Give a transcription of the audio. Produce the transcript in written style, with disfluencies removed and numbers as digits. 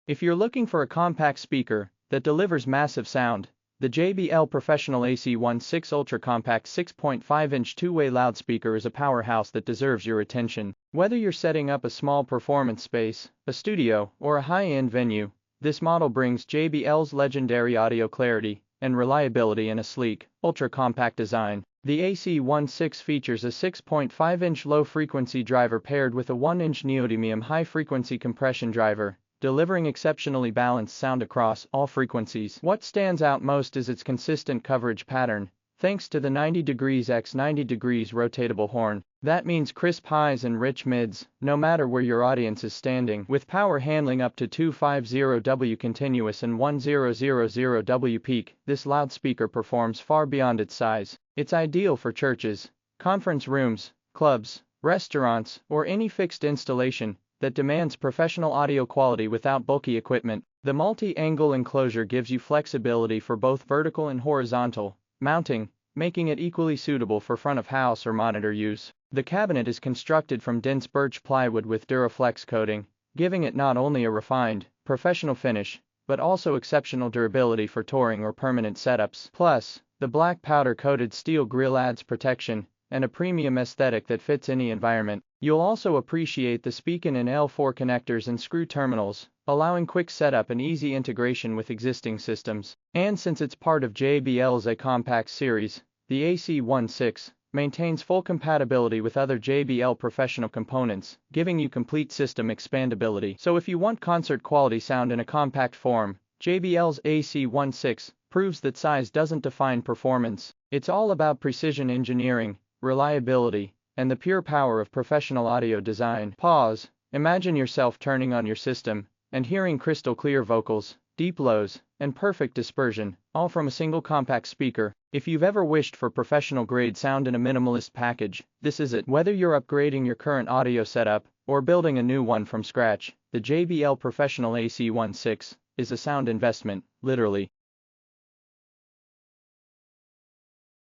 If you're looking for a compact speaker that delivers massive sound, the JBL Professional AC16 Ultra Compact 6.5-inch two-way loudspeaker is a powerhouse that deserves your attention. Whether you're setting up a small performance space, a studio, or a high-end venue, this model brings JBL's legendary audio clarity and reliability in a sleek, ultra-compact design. The AC16 features a 6.5-inch low-frequency driver paired with a 1-inch neodymium high-frequency compression driver, delivering exceptionally balanced sound across all frequencies. What stands out most is its consistent coverage pattern, thanks to the 90 degrees x 90 degrees rotatable horn. That means crisp highs and rich mids, no matter where your audience is standing. With power handling up to 250W continuous and 1000W peak, this loudspeaker performs far beyond its size. It's ideal for churches, conference rooms, clubs, restaurants, or any fixed installation that demands professional audio quality without bulky equipment. The multi-angle enclosure gives you flexibility for both vertical and horizontal mounting, making it equally suitable for front-of-house or monitor use. The cabinet is constructed from dense birch plywood with DuraFlex coating, giving it not only a refined, professional finish, but also exceptional durability for touring or permanent setups. Plus, the black powder-coated steel grille adds protection and a premium aesthetic that fits any environment. You'll also appreciate the Speakin and L4 connectors and screw terminals, allowing quick setup and easy integration with existing systems. And since it's part of JBL's A Compact series, the AC16 maintains full compatibility with other JBL Professional components, giving you complete system expandability. So if you want concert quality sound in a compact form, JBL's AC16 proves that size doesn't define performance. It's all about precision engineering, reliability, and the pure power of professional audio design. Pause. Imagine yourself turning on your system and hearing crystal clear vocals, deep lows, and perfect dispersion, all from a single compact speaker. If you've ever wished for professional-grade sound in a minimalist package, this is it. Whether you're upgrading your current audio setup or building a new one from scratch, the JBL Professional AC16 is a sound investment, literally.